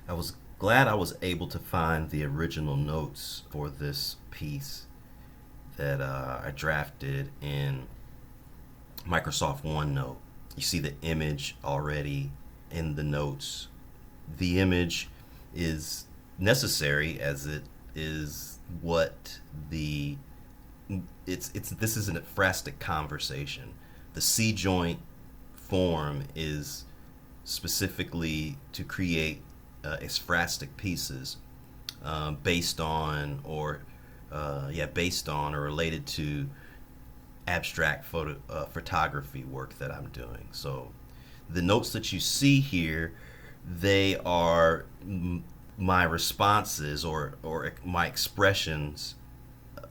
I was glad I was able to find the original notes for this piece that I drafted in Microsoft OneNote. You see the image already in the notes. The image is necessary as it is what the it's this is an ekphrastic conversation. The C joint form is specifically to create ekphrastic pieces based on based on or related to abstract photography work that I'm doing. So the notes that you see here, they are my responses or my expressions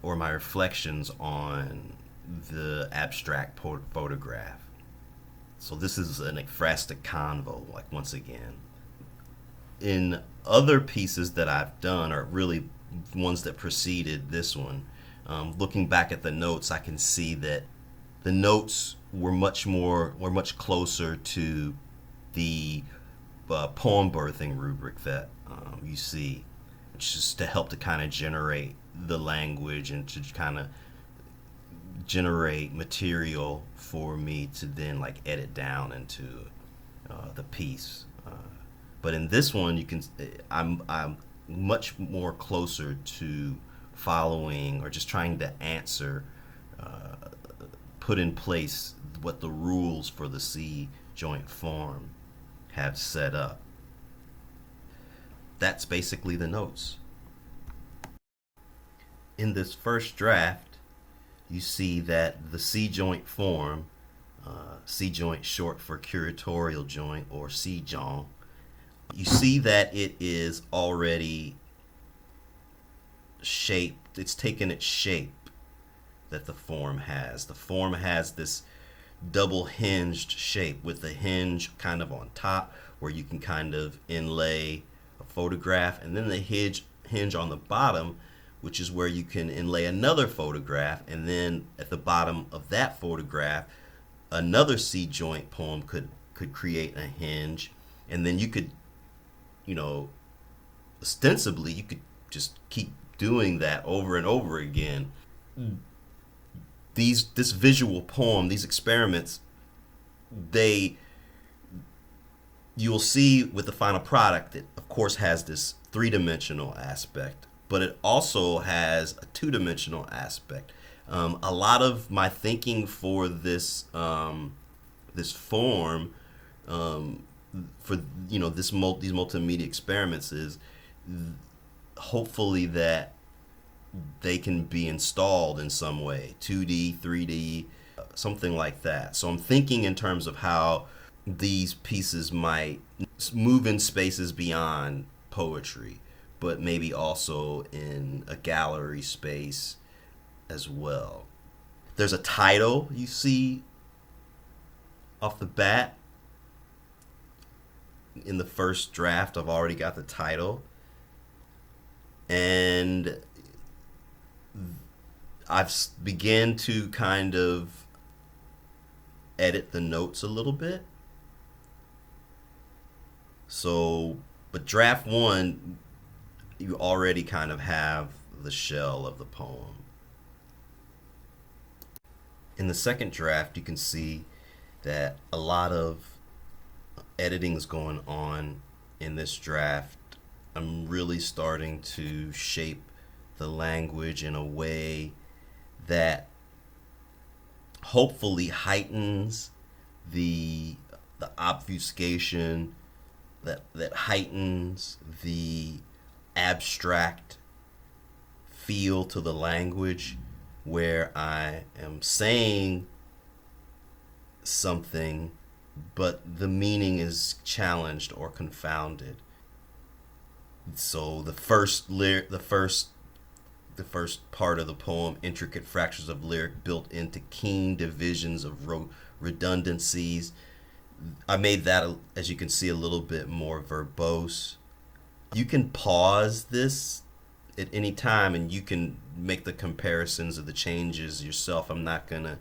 or my reflections on the abstract photograph. So this is an ekphrastic convo, like once again. In other pieces that I've done, or really ones that preceded this one, looking back at the notes, I can see that the notes were much closer to the poem birthing rubric that you see, which is to help to kind of generate the language and to kind of generate material for me to then like edit down into the piece. But in this one, you can I'm much more closer to following or just trying to answer, put in place what the rules for the C joint form have set up. That's basically the notes. In this first draft, you see that the C joint form, C joint short for curatorial joint or C joint, you see that it is already shaped. It's taken its shape that the form has. The form has this double hinged shape with the hinge kind of on top where you can kind of inlay a photograph, and then the hinge on the bottom, which is where you can inlay another photograph, and then at the bottom of that photograph another C joint poem could create a hinge, and then you could, ostensibly you could just keep doing that over and over again. This visual poem, these experiments, you'll see with the final product, it of course has this three-dimensional aspect, but it also has a two-dimensional aspect. A lot of my thinking for this this form, for these multimedia experiments, is hopefully that they can be installed in some way, 2D, 3D, something like that. So I'm thinking in terms of how these pieces might move in spaces beyond poetry, but maybe also in a gallery space as well. There's a title you see off the bat. In the first draft, I've already got the title, and I've began to kind of edit the notes a little bit. So, but draft one, you already kind of have the shell of the poem. In the second draft, you can see that a lot of editing is going on in this draft. I'm really starting to shape the language in a way that hopefully heightens the obfuscation, that heightens the abstract feel to the language, where I am saying something but the meaning is challenged or confounded. So the first part of the poem, intricate fractures of lyric built into keen divisions of redundancies. I made that, as you can see, a little bit more verbose. You can pause this at any time and you can make the comparisons of the changes yourself. I'm not gonna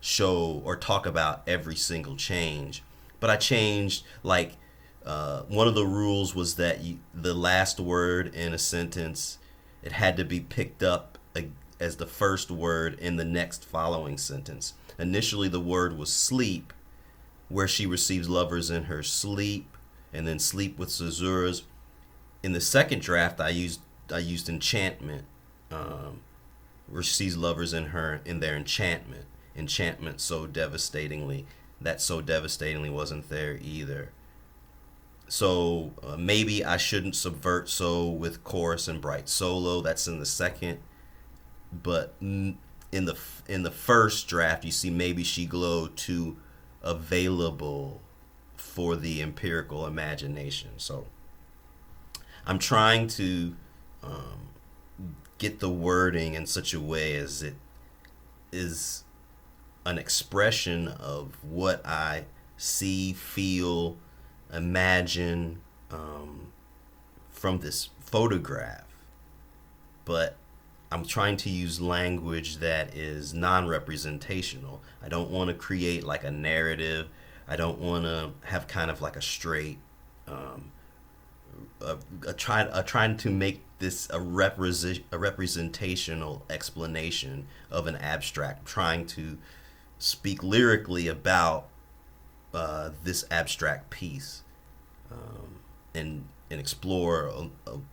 show or talk about every single change, but I changed like One of the rules was that the last word in a sentence, it had to be picked up as the first word in the next following sentence. Initially, the word was sleep, where she receives lovers in her sleep, and then sleep with caesuras. In the second draft, I used enchantment, where she sees lovers in their enchantment. Enchantment so devastatingly. That so devastatingly wasn't there either. So maybe I shouldn't subvert so with chorus and bright solo. That's in the second, but in the first draft, you see maybe she glowed too available for the empirical imagination. So I'm trying to get the wording in such a way as it is an expression of what I see, feel, imagine from this photograph. But I'm trying to use language that is non-representational. I don't want to create like a narrative. I don't want to have kind of like a straight trying to make this a representational explanation of an abstract, trying to speak lyrically about this abstract piece, and explore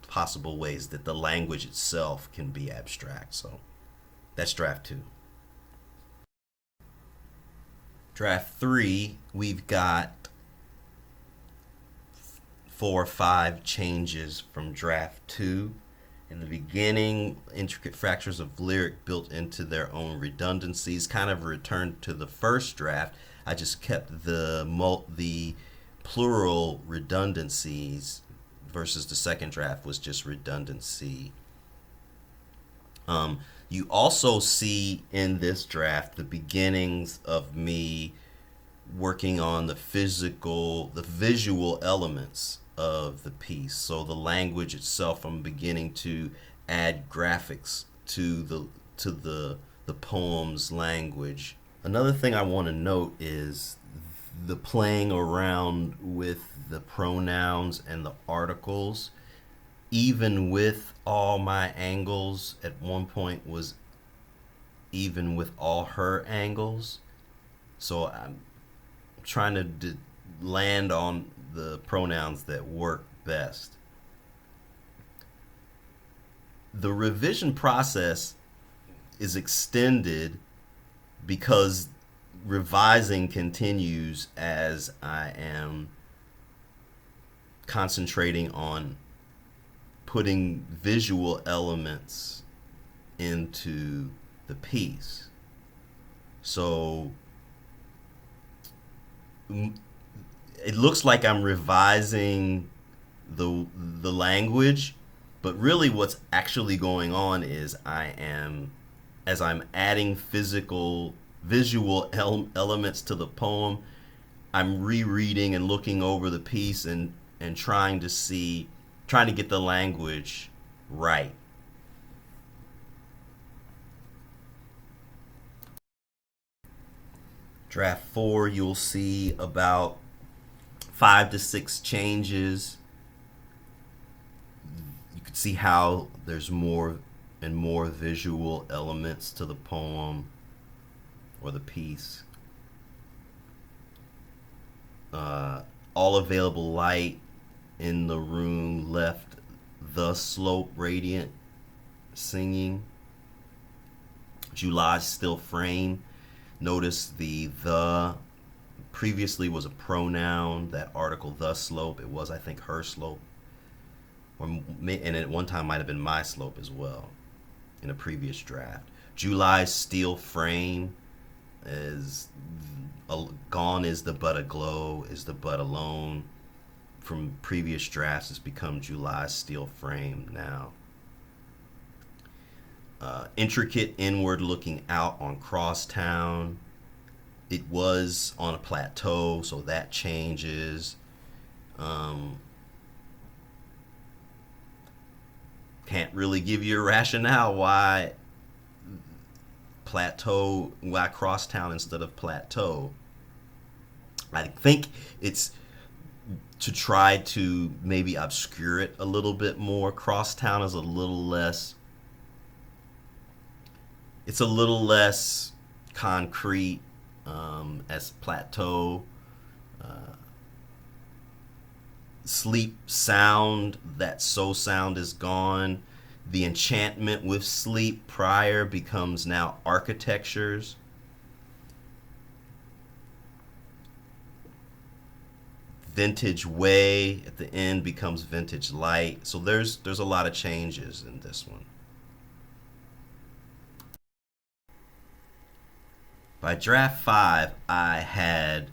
possible ways that the language itself can be abstract. So that's draft 2. Draft 3, we've got 4 or 5 changes from draft 2. In the beginning, intricate fractures of lyric built into their own redundancies, kind of returned to the first draft. I just kept the plural redundancies versus the second draft was just redundancy. You also see in this draft the beginnings of me working on the visual elements of the piece. So the language itself, I'm beginning to add graphics to the poem's language. Another thing I want to note is the playing around with the pronouns and the articles. Even with all my angles, at one point was even with all her angles. So I'm trying to land on the pronouns that work best. The revision process is extended because revising continues as I am concentrating on putting visual elements into the piece. So it looks like I'm revising the language, but really what's actually going on is as I'm adding visual elements to the poem, I'm rereading and looking over the piece and trying to get the language right. Draft 4, you'll see about 5 to 6 changes. You can see how there's more and more visual elements to the poem or the piece. All available light in the room left the slope radiant singing. July's still frame. Notice the previously was a pronoun, that article the slope. It was, I think, her slope. And at one time might have been my slope as well in a previous draft. July's steel frame is gone is the but aglow, is the but alone. From previous drafts, it's become July's steel frame now. Intricate inward looking out on Crosstown. It was on a plateau, so that changes. Can't really give you a rationale why Crosstown instead of plateau. I think it's to try to maybe obscure it a little bit more. Crosstown is a little less, it's a little less concrete as Plateau. Sleep sound, that so sound is gone. The enchantment with sleep prior becomes now architectures. Vintage way at the end becomes vintage light. So there's a lot of changes in this one. By draft 5, I had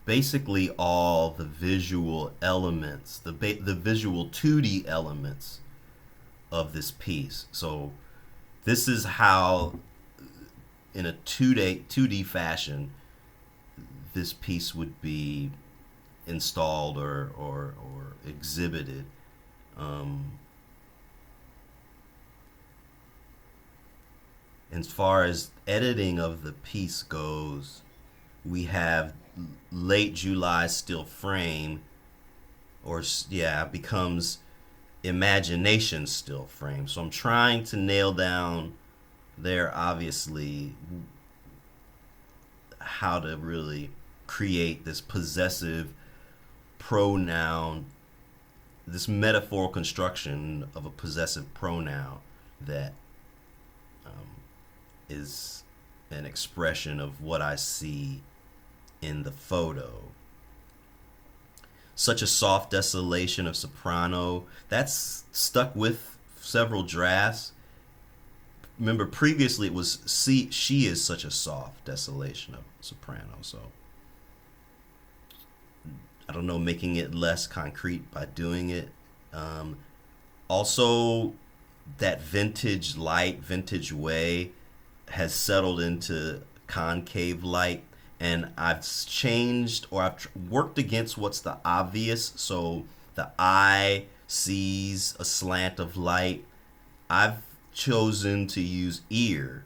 basically all the visual elements, the visual 2D elements of this piece. So this is how, in a 2D fashion, this piece would be installed or exhibited. As far as editing of the piece goes, we have late July still frame, or yeah, becomes imagination still frame. So I'm trying to nail down there, obviously, how to really create this possessive pronoun, this metaphorical construction of a possessive pronoun that is an expression of what I see in the photo. Such a soft desolation of soprano, that's stuck with several drafts. Remember, previously it was she is such a soft desolation of soprano. So I don't know, making it less concrete by doing it. Also, that vintage light, vintage way has settled into concave light, and I've changed, or I've worked against what's the obvious. So the eye sees a slant of light. I've chosen to use ear,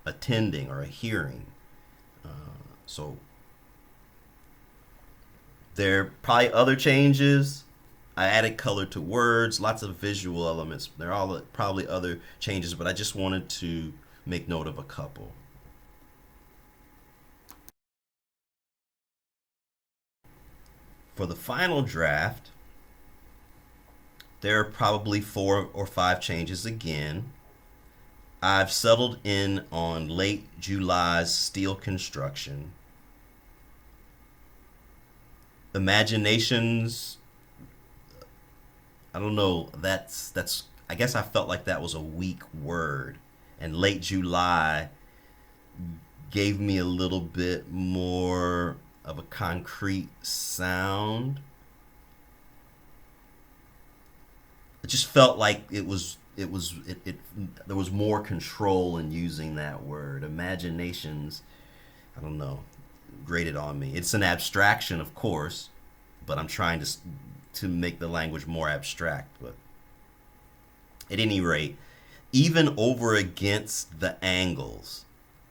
attending, or a hearing. So there are probably other changes. I added color to words, lots of visual elements. There are all probably other changes, but I just wanted to make note of a couple. For the final draft, there are probably 4 or 5 changes again. I've settled in on late July's steel construction. Imaginations, I don't know, that's I guess I felt like that was a weak word, and late July gave me a little bit more of a concrete sound. It just felt like it there was more control in using that word. Imaginations, I don't know, grated on me. It's an abstraction, of course, but I'm trying to make the language more abstract. But at any rate, even over against the angles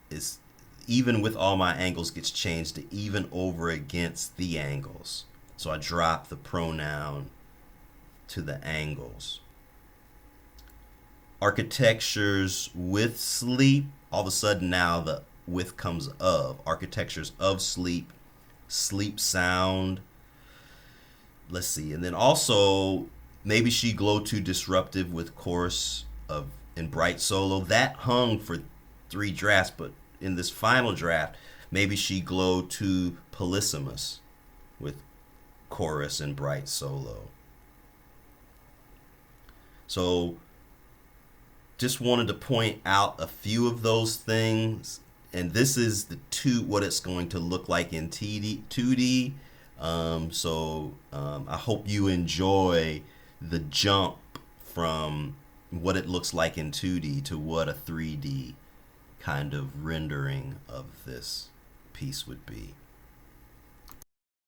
is, even with all my angles, gets changed to even over against the angles. So I drop the pronoun to the angles. Architectures with sleep, all of a sudden now the with comes of. Architectures of sleep, sleep sound. Let's see. And then also, maybe she glow too disruptive with chorus of in bright solo. That hung for 3 drafts, but in this final draft, maybe she glow too polysemous with chorus and bright solo. So just wanted to point out a few of those things, and this is what it's going to look like in 2D. I hope you enjoy the jump from what it looks like in 2D to what a 3D kind of rendering of this piece would be.